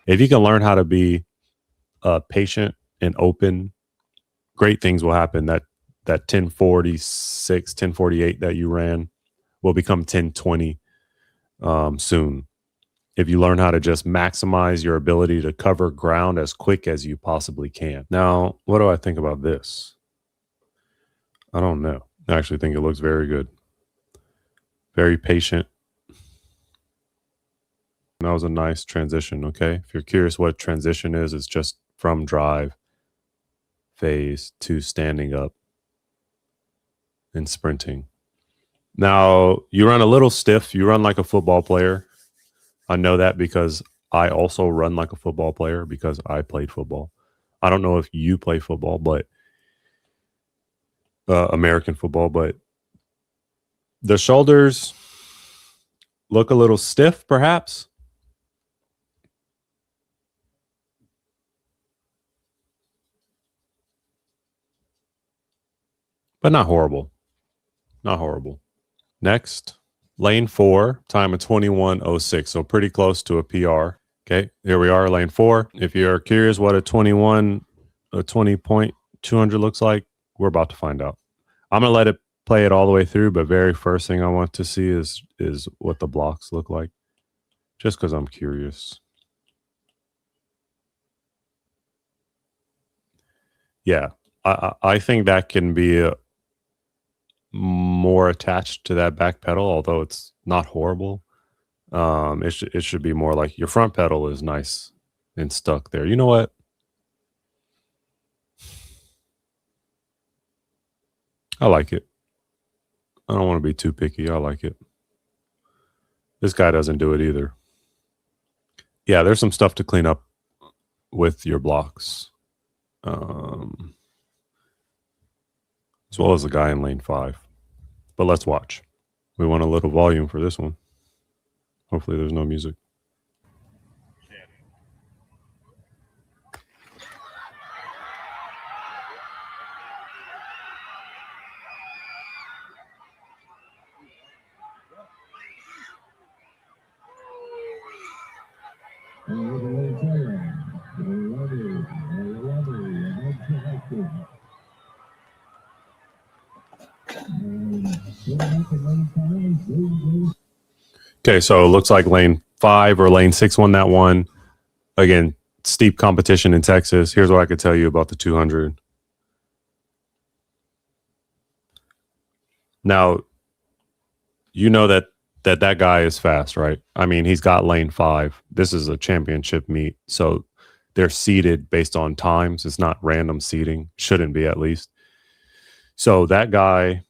If you can learn how to be patient and open, great things will happen. That 1046, 1048 that you ran will become 1020 soon. If you learn how to just maximize your ability to cover ground as quick as you possibly can. Now, what do I think about this? I don't know. I actually think it looks very good. Very patient. That was a nice transition. Okay. If you're curious what transition is, it's just from drive phase to standing up and sprinting. Now, you run a little stiff. You run like a football player. I know that because I also run like a football player because I played football. I don't know if you play football, but American football, but the shoulders look a little stiff, perhaps. But not horrible. Not horrible. Next, lane 4, time of 21:06. So pretty close to a PR. Okay, here we are, lane 4. If you're curious what a 20.200 looks like, we're about to find out. I'm going to let it play it all the way through, but very first thing I want to see is what the blocks look like, just because I'm curious. Yeah, I think that can be more attached to that back pedal, although it's not horrible. It should be more like your front pedal is nice and stuck there. You know what? I like it. I don't want to be too picky. I like it. This guy doesn't do it either. Yeah, there's some stuff to clean up with your blocks, as well as the guy in lane 5. But let's watch. We want a little volume for this one. Hopefully, there's no music. Okay, so it looks like lane 5 or lane 6 won that one. Again, steep competition in Texas. Here's what I could tell you about the 200. Now, you know that guy is fast, right? I mean, he's got lane 5. This is a championship meet, so they're seeded based on times. It's not random seeding. Shouldn't be, at least. So that guy,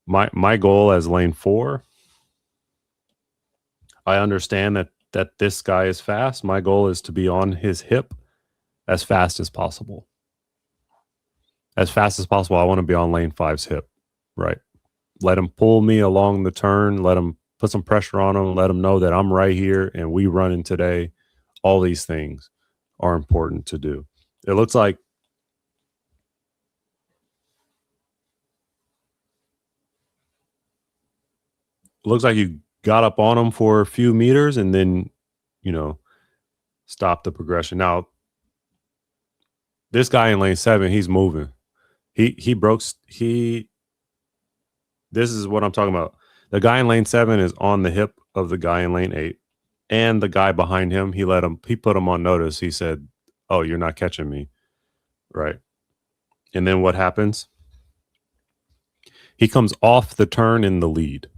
my goal as lane 4. I understand that this guy is fast. My goal is to be on his hip as fast as possible. As fast as possible. I want to be on lane 5's hip, right? Let him pull me along the turn. Let him put some pressure on him. Let him know that I'm right here and we running today. All these things are important to do. It looks like you got up on him for a few meters and then, stop the progression. Now, this guy in lane 7, he's moving. He broke. This is what I'm talking about. The guy in lane 7 is on the hip of the guy in lane 8, and the guy behind him, he put him on notice. He said, "Oh, you're not catching me," right? And then what happens? He comes off the turn in the lead.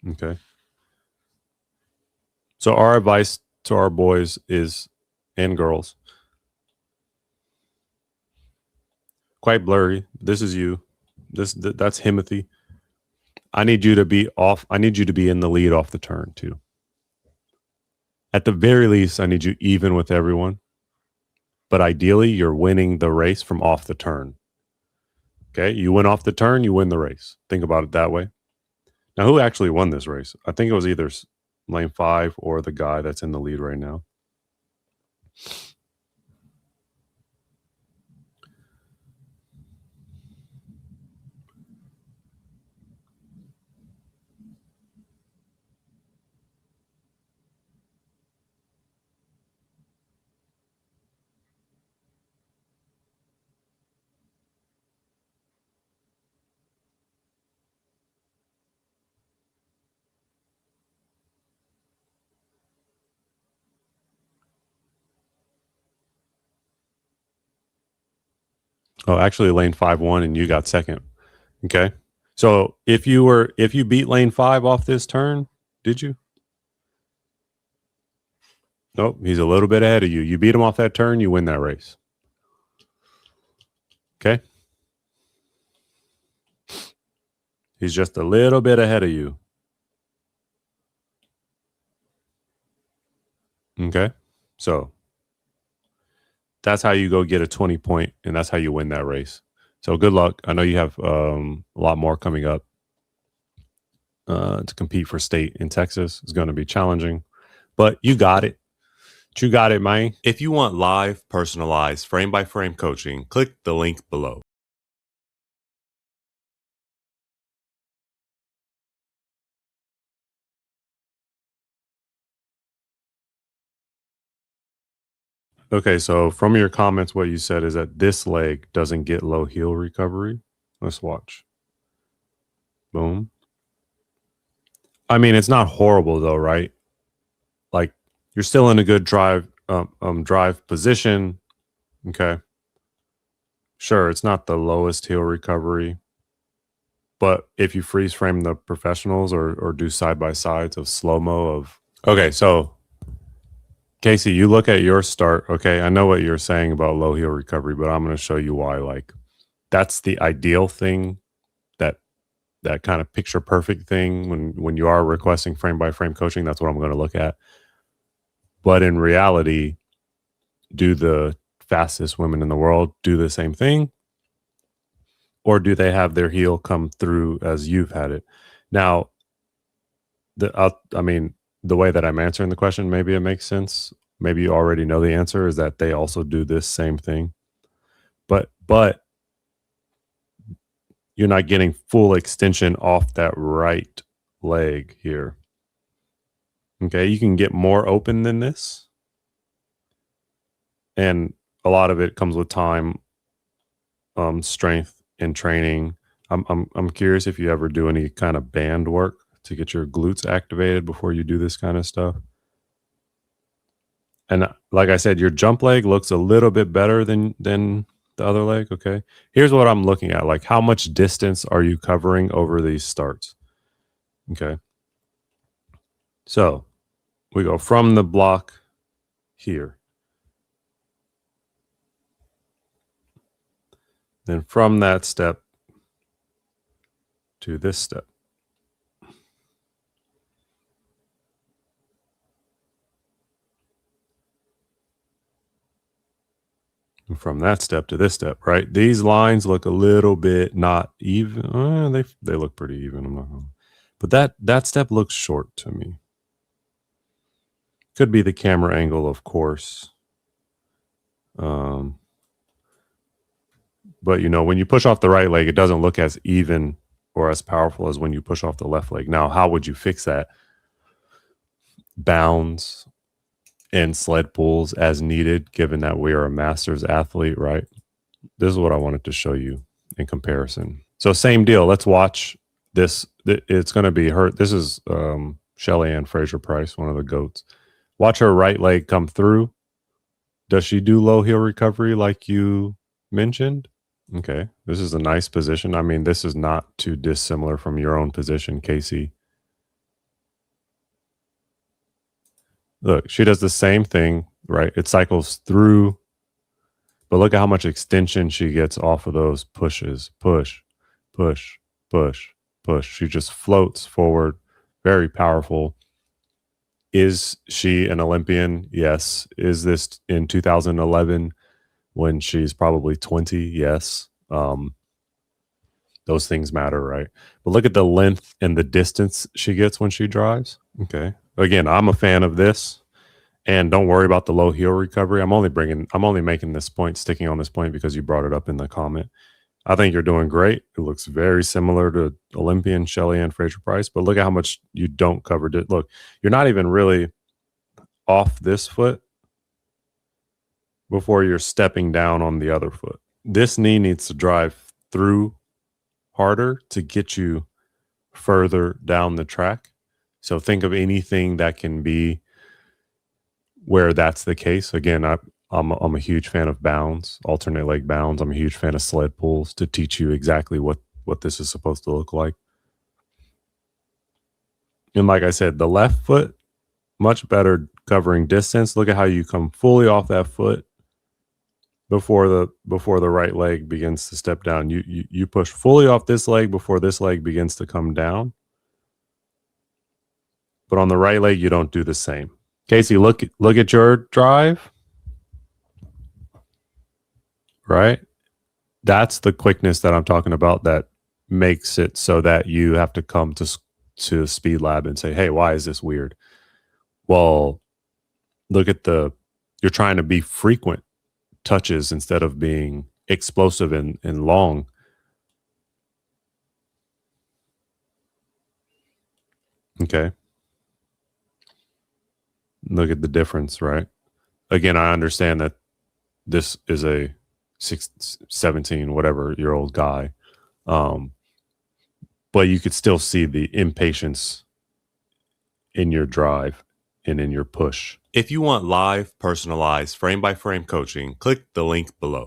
Okay. So our advice to our boys is, and girls, quite blurry. This is you. That's Himothy. I need you to be off. I need you to be in the lead off the turn too. At the very least, I need you even with everyone. But ideally, you're winning the race from off the turn. Okay, you win off the turn, you win the race. Think about it that way. Now, who actually won this race? I think it was either lane 5 or the guy that's in the lead right now. Oh, actually, lane 5 won and you got second. Okay. So if you beat lane 5 off this turn, did you? Nope. He's a little bit ahead of you. You beat him off that turn, you win that race. Okay. He's just a little bit ahead of you. Okay. So that's how you go get a 20 point, and that's how you win that race. So good luck. I know you have a lot more coming up. To compete for state in Texas is going to be challenging, but you got it. You got it, man. If you want live, personalized, frame by frame coaching, click the link below. Okay, so from your comments, what you said is that this leg doesn't get low heel recovery. Let's watch. Boom. I mean, it's not horrible though, right? Like you're still in a good drive position. Okay. Sure, it's not the lowest heel recovery, but if you freeze frame the professionals or do side by sides of slow mo of okay, so Casey, you look at your start. Okay, I know what you're saying about low heel recovery, but I'm going to show you why. Like that's the ideal thing, that kind of picture perfect thing when you are requesting frame by frame coaching. That's what I'm going to look at. But in reality, do the fastest women in the world do the same thing? Or do they have their heel come through as you've had it? Now, I mean, the way that I'm answering the question, maybe it makes sense. Maybe you already know the answer is that they also do this same thing. But you're not getting full extension off that right leg here. Okay, you can get more open than this. And a lot of it comes with time, strength and training. I'm curious if you ever do any kind of band work to get your glutes activated before you do this kind of stuff. And like I said, your jump leg looks a little bit better than the other leg. Okay, here's what I'm looking at: like how much distance are you covering over these starts? Okay, so we go from the block here, then from that step to this step. And from that step to this step, right? These lines look a little bit not even. They look pretty even. I'm not gonna, but that step looks short to me. Could be the camera angle, of course. But you know, when you push off the right leg, it doesn't look as even or as powerful as when you push off the left leg. Now, how would you fix that? Bounds and sled pulls as needed, given that we are a master's athlete, right? This is what I wanted to show you in comparison. So same deal. Let's watch this. It's going to be her. This is Shelly Ann Fraser Price, one of the GOATs. Watch her right leg come through. Does she do low heel recovery like you mentioned? Okay. This is a nice position. I mean, this is not too dissimilar from your own position, Casey. Look, she does the same thing, right? It cycles through, but look at how much extension she gets off of those pushes. Push, push, push, push. She just floats forward. Very powerful. Is she an Olympian? Yes. Is this in 2011 when she's probably 20? Yes. Those things matter, right? But look at the length and the distance she gets when she drives. Okay. Again, I'm a fan of this. And don't worry about the low heel recovery. I'm only making this point, sticking on this point because you brought it up in the comment. I think you're doing great. It looks very similar to Olympian Shelly Ann Fraser Price, but look at how much you don't cover it. Look, you're not even really off this foot before you're stepping down on the other foot. This knee needs to drive through harder to get you further down the track. So think of anything that can be where that's the case. Again, I'm a huge fan of bounds, alternate leg bounds. I'm a huge fan of sled pulls to teach you exactly what this is supposed to look like. And like I said, the left foot, much better covering distance. Look at how you come fully off that foot before the right leg begins to step down. You push fully off this leg before this leg begins to come down. But on the right leg, you don't do the same. Casey, look at your drive. Right? That's the quickness that I'm talking about that makes it so that you have to come to Speed Lab and say, hey, why is this weird? Well, look at you're trying to be frequent touches instead of being explosive and long. Okay. Look at the difference, right? Again, I understand that this is a 17, whatever year old guy. But you could still see the impatience in your drive and in your push. If you want live, personalized, frame-by-frame coaching, click the link below.